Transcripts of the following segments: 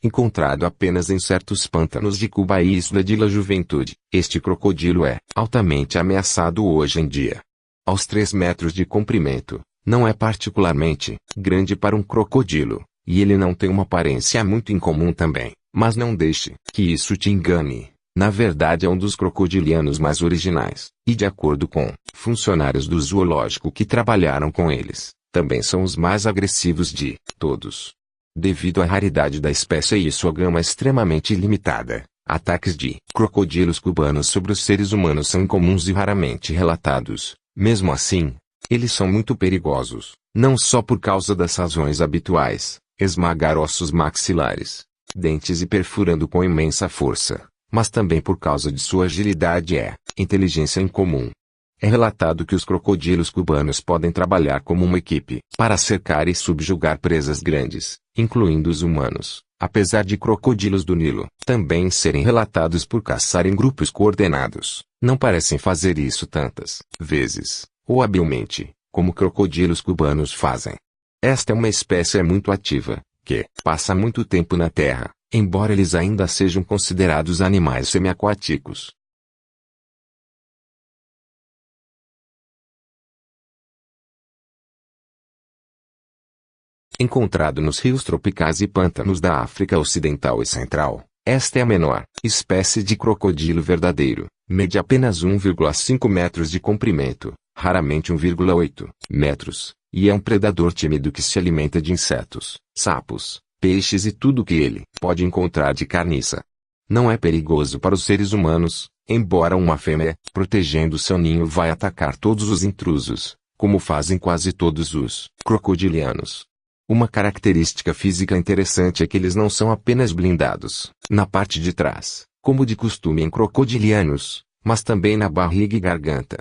Encontrado apenas em certos pântanos de Cuba e Isla de la Juventude, este crocodilo é altamente ameaçado hoje em dia. Aos 3 metros de comprimento, não é particularmente grande para um crocodilo, e ele não tem uma aparência muito incomum também, mas não deixe que isso te engane. Na verdade é um dos crocodilianos mais originais, e de acordo com funcionários do zoológico que trabalharam com eles, também são os mais agressivos de todos. Devido à raridade da espécie e sua gama extremamente limitada, ataques de crocodilos cubanos sobre os seres humanos são incomuns e raramente relatados. Mesmo assim, eles são muito perigosos, não só por causa das razões habituais, esmagar ossos maxilares, dentes e perfurando com imensa força, mas também por causa de sua agilidade e inteligência incomum. É relatado que os crocodilos cubanos podem trabalhar como uma equipe para cercar e subjugar presas grandes, incluindo os humanos, apesar de crocodilos do Nilo também serem relatados por caçar em grupos coordenados. Não parecem fazer isso tantas vezes, ou habilmente, como crocodilos cubanos fazem. Esta é uma espécie muito ativa, que passa muito tempo na terra, embora eles ainda sejam considerados animais semiaquáticos. Encontrado nos rios tropicais e pântanos da África Ocidental e Central, esta é a menor espécie de crocodilo verdadeiro, mede apenas 1,5 metros de comprimento, raramente 1,8 metros, e é um predador tímido que se alimenta de insetos, sapos, peixes e tudo que ele pode encontrar de carniça. Não é perigoso para os seres humanos, embora uma fêmea, protegendo seu ninho, vai atacar todos os intrusos, como fazem quase todos os crocodilianos. Uma característica física interessante é que eles não são apenas blindados na parte de trás, como de costume em crocodilianos, mas também na barriga e garganta.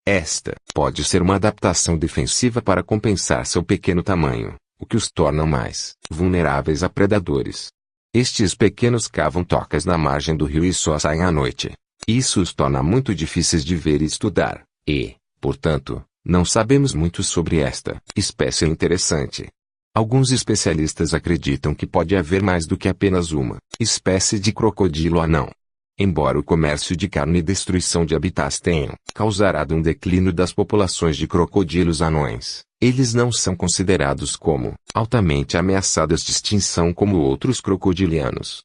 Esta pode ser uma adaptação defensiva para compensar seu pequeno tamanho, o que os torna mais vulneráveis a predadores. Estes pequenos cavam tocas na margem do rio e só saem à noite. Isso os torna muito difíceis de ver e estudar, e, portanto, não sabemos muito sobre esta espécie interessante. Alguns especialistas acreditam que pode haver mais do que apenas uma espécie de crocodilo anão. Embora o comércio de carne e destruição de habitats tenham causado um declínio das populações de crocodilos anões, eles não são considerados como altamente ameaçados de extinção como outros crocodilianos.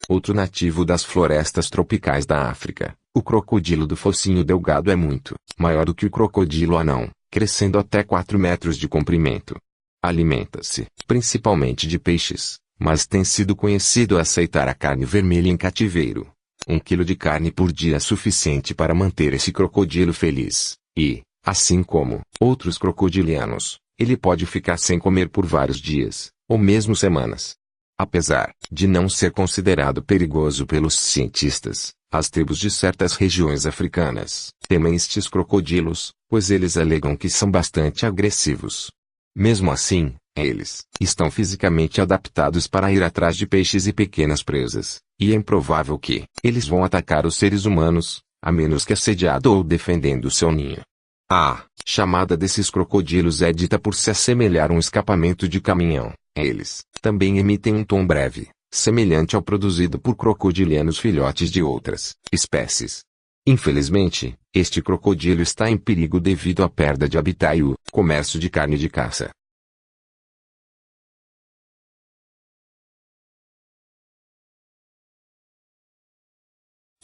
Outro nativo das florestas tropicais da África, o crocodilo do focinho delgado é muito maior do que o crocodilo anão, crescendo até 4 metros de comprimento. Alimenta-se, principalmente de peixes, mas tem sido conhecido aceitar a carne vermelha em cativeiro. 1 quilo de carne por dia é suficiente para manter esse crocodilo feliz, e, assim como outros crocodilianos, ele pode ficar sem comer por vários dias, ou mesmo semanas. Apesar de não ser considerado perigoso pelos cientistas, as tribos de certas regiões africanas temem estes crocodilos, pois eles alegam que são bastante agressivos. Mesmo assim, eles estão fisicamente adaptados para ir atrás de peixes e pequenas presas, e é improvável que eles vão atacar os seres humanos, a menos que assediado ou defendendo seu ninho. A chamada desses crocodilos é dita por se assemelhar a um escapamento de caminhão. Eles também emitem um tom breve, semelhante ao produzido por crocodilianos filhotes de outras espécies. Infelizmente, este crocodilo está em perigo devido à perda de habitat e o comércio de carne de caça.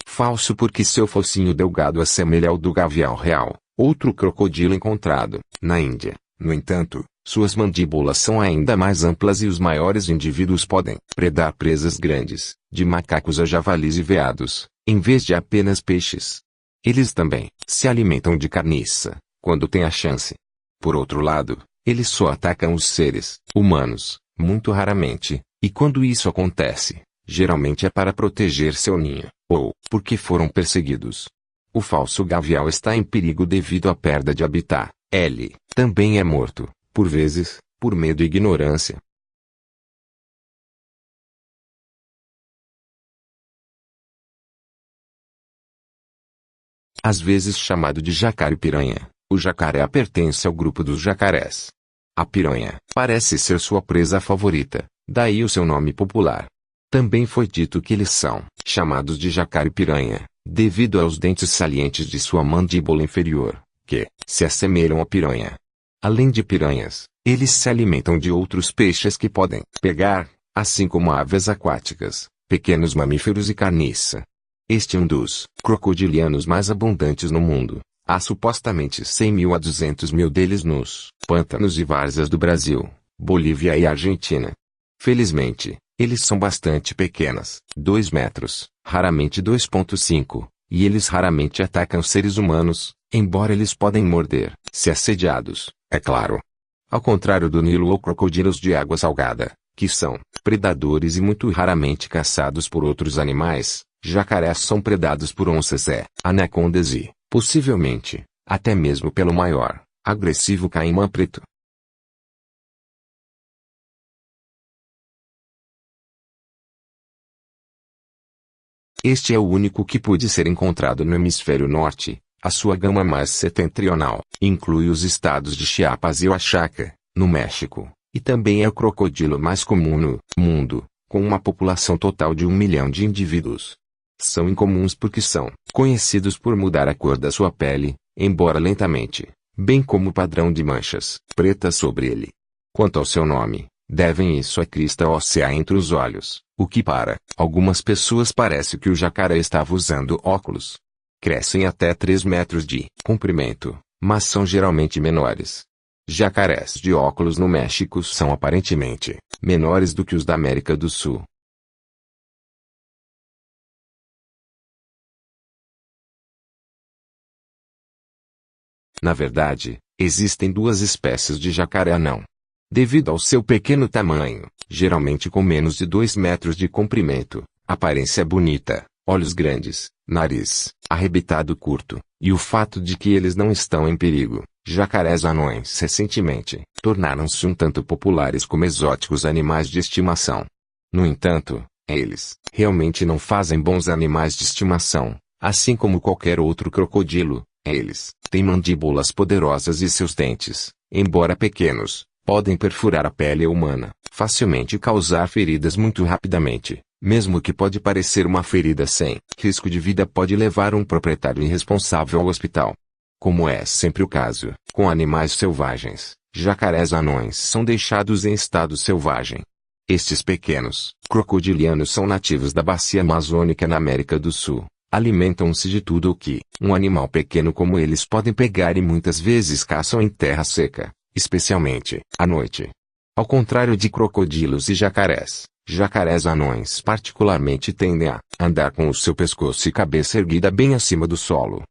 Falso porque seu focinho delgado assemelha ao do gavião real, outro crocodilo encontrado na Índia. No entanto, suas mandíbulas são ainda mais amplas e os maiores indivíduos podem predar presas grandes, de macacos a javalis e veados, em vez de apenas peixes. Eles também se alimentam de carniça, quando têm a chance. Por outro lado, eles só atacam os seres humanos, muito raramente, e quando isso acontece, geralmente é para proteger seu ninho, ou porque foram perseguidos. O falso gavião está em perigo devido à perda de habitat. Ele também é morto, por vezes, por medo e ignorância. Às vezes chamado de jacaré-piranha, o jacaré pertence ao grupo dos jacarés. A piranha parece ser sua presa favorita, daí o seu nome popular. Também foi dito que eles são chamados de jacaré-piranha, devido aos dentes salientes de sua mandíbula inferior, que se assemelham à piranha. Além de piranhas, eles se alimentam de outros peixes que podem pegar, assim como aves aquáticas, pequenos mamíferos e carniça. Este é um dos crocodilianos mais abundantes no mundo. Há supostamente 100.000 a 200.000 deles nos pântanos e várzeas do Brasil, Bolívia e Argentina. Felizmente, eles são bastante pequenas, 2 metros, raramente 2,5, e eles raramente atacam seres humanos, embora eles podem morder, se assediados, é claro. Ao contrário do Nilo ou crocodilos de água salgada, que são predadores e muito raramente caçados por outros animais, jacarés são predados por onças anacondas e, possivelmente, até mesmo pelo maior, agressivo caimã preto. Este é o único que pôde ser encontrado no hemisfério norte. A sua gama mais setentrional inclui os estados de Chiapas e Oaxaca, no México, e também é o crocodilo mais comum no mundo, com uma população total de 1 milhão de indivíduos. São incomuns porque são conhecidos por mudar a cor da sua pele, embora lentamente, bem como o padrão de manchas pretas sobre ele. Quanto ao seu nome, devem isso à crista óssea entre os olhos, o que para algumas pessoas parece que o jacaré estava usando óculos. Crescem até 3 metros de comprimento, mas são geralmente menores. Jacarés de óculos no México são aparentemente menores do que os da América do Sul. Na verdade, existem duas espécies de jacaré anão. Devido ao seu pequeno tamanho, geralmente com menos de 2 metros de comprimento, aparência bonita, olhos grandes, nariz arrebitado curto, e o fato de que eles não estão em perigo, jacarés anões recentemente tornaram-se um tanto populares como exóticos animais de estimação. No entanto, eles realmente não fazem bons animais de estimação, assim como qualquer outro crocodilo. Eles têm mandíbulas poderosas e seus dentes, embora pequenos, podem perfurar a pele humana, facilmente e causar feridas muito rapidamente. Mesmo que pode parecer uma ferida sem risco de vida pode levar um proprietário irresponsável ao hospital. Como é sempre o caso com animais selvagens, jacarés anões são deixados em estado selvagem. Estes pequenos crocodilianos são nativos da bacia amazônica na América do Sul. Alimentam-se de tudo o que um animal pequeno como eles podem pegar e muitas vezes caçam em terra seca, especialmente à noite. Ao contrário de crocodilos e jacarés anões particularmente tendem a andar com o seu pescoço e cabeça erguida bem acima do solo.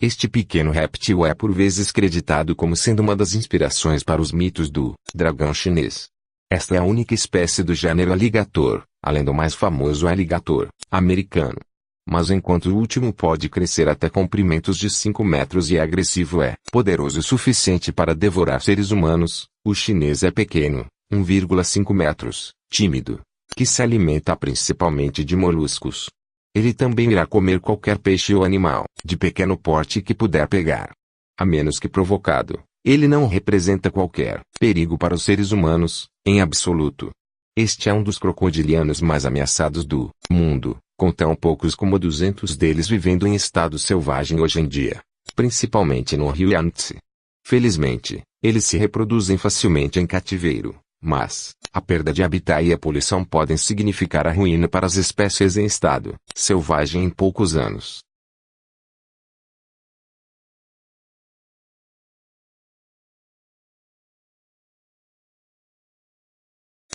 Este pequeno réptil é por vezes creditado como sendo uma das inspirações para os mitos do dragão chinês. Esta é a única espécie do gênero alligator, além do mais famoso alligator americano. Mas enquanto o último pode crescer até comprimentos de 5 metros e é agressivo poderoso o suficiente para devorar seres humanos, o chinês é pequeno, 1,5 metros, tímido, que se alimenta principalmente de moluscos. Ele também irá comer qualquer peixe ou animal, de pequeno porte que puder pegar. A menos que provocado, ele não representa qualquer perigo para os seres humanos, em absoluto. Este é um dos crocodilianos mais ameaçados do mundo, com tão poucos como 200 deles vivendo em estado selvagem hoje em dia, principalmente no rio Yangtze. Felizmente, eles se reproduzem facilmente em cativeiro, mas a perda de habitat e a poluição podem significar a ruína para as espécies em estado selvagem em poucos anos.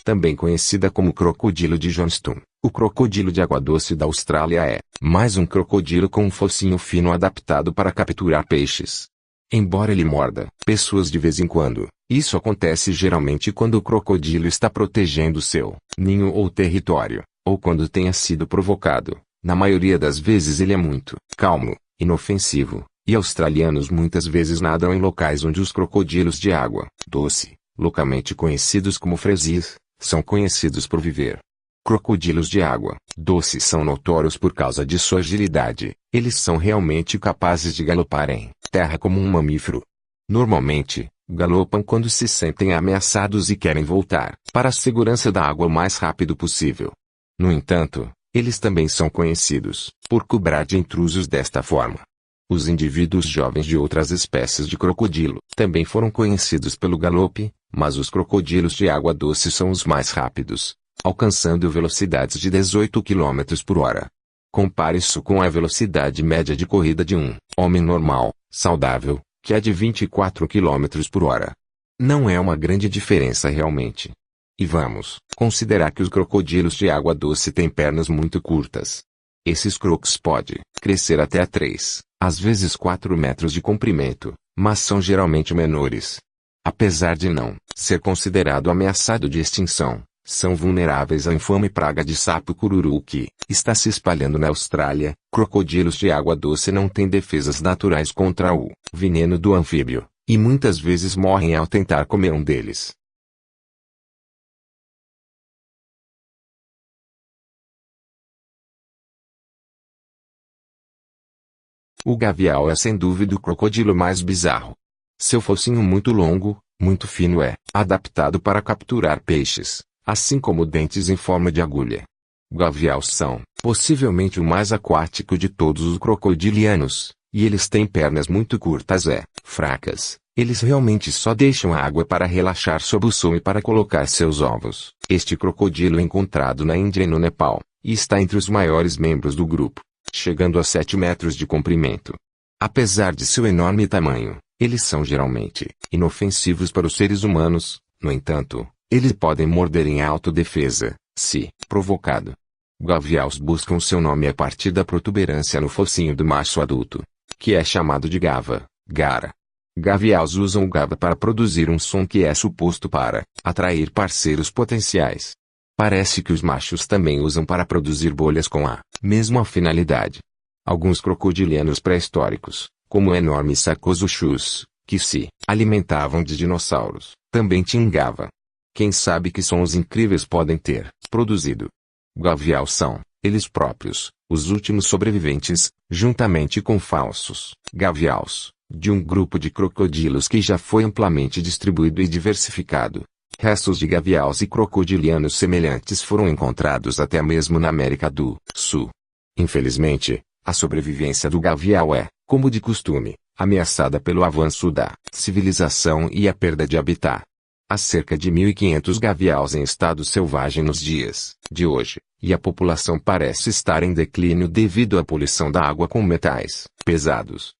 Também conhecida como crocodilo de Johnston, o crocodilo de água doce da Austrália é mais um crocodilo com um focinho fino adaptado para capturar peixes. Embora ele morda pessoas de vez em quando, isso acontece geralmente quando o crocodilo está protegendo seu ninho ou território, ou quando tenha sido provocado. Na maioria das vezes ele é muito calmo, inofensivo, e australianos muitas vezes nadam em locais onde os crocodilos de água doce, localmente conhecidos como fresis, são conhecidos por viver. Crocodilos de água doce são notórios por causa de sua agilidade. Eles são realmente capazes de galopar em terra como um mamífero. Normalmente, galopam quando se sentem ameaçados e querem voltar para a segurança da água o mais rápido possível. No entanto, eles também são conhecidos por cobrar de intrusos desta forma. Os indivíduos jovens de outras espécies de crocodilo também foram conhecidos pelo galope, mas os crocodilos de água doce são os mais rápidos, alcançando velocidades de 18 km por hora. Compare isso com a velocidade média de corrida de um homem normal, saudável, que é de 24 km por hora. Não é uma grande diferença realmente. E vamos considerar que os crocodilos de água doce têm pernas muito curtas. Esses crocs podem crescer até 3, às vezes 4 metros de comprimento, mas são geralmente menores. Apesar de não ser considerado ameaçado de extinção, são vulneráveis à infame praga de sapo cururu que está se espalhando na Austrália. Crocodilos de água doce não têm defesas naturais contra o veneno do anfíbio, e muitas vezes morrem ao tentar comer um deles. O gavial é sem dúvida o crocodilo mais bizarro. Seu focinho muito longo, muito fino é adaptado para capturar peixes, assim como dentes em forma de agulha. Gaviais são, possivelmente o mais aquático de todos os crocodilianos, e eles têm pernas muito curtas e fracas. Eles realmente só deixam a água para relaxar sob o sol e para colocar seus ovos. Este crocodilo é encontrado na Índia e no Nepal, e está entre os maiores membros do grupo, chegando a 7 metros de comprimento. Apesar de seu enorme tamanho, eles são geralmente inofensivos para os seres humanos. No entanto, eles podem morder em autodefesa, se provocado. Gaviais buscam seu nome a partir da protuberância no focinho do macho adulto, que é chamado de gava, gara. Gaviais usam o gava para produzir um som que é suposto para atrair parceiros potenciais. Parece que os machos também usam para produzir bolhas com a mesma finalidade. Alguns crocodilianos pré-históricos, como o enorme Sacosuchus, que se alimentavam de dinossauros, também tinham gava. Quem sabe que sons incríveis podem ter produzido. Gaviais são, eles próprios, os últimos sobreviventes, juntamente com falsos gaviais, de um grupo de crocodilos que já foi amplamente distribuído e diversificado. Restos de gaviais e crocodilianos semelhantes foram encontrados até mesmo na América do Sul. Infelizmente, a sobrevivência do gavial é, como de costume, ameaçada pelo avanço da civilização e a perda de habitat. Há cerca de 1.500 gaviais em estado selvagem nos dias de hoje, e a população parece estar em declínio devido à poluição da água com metais pesados.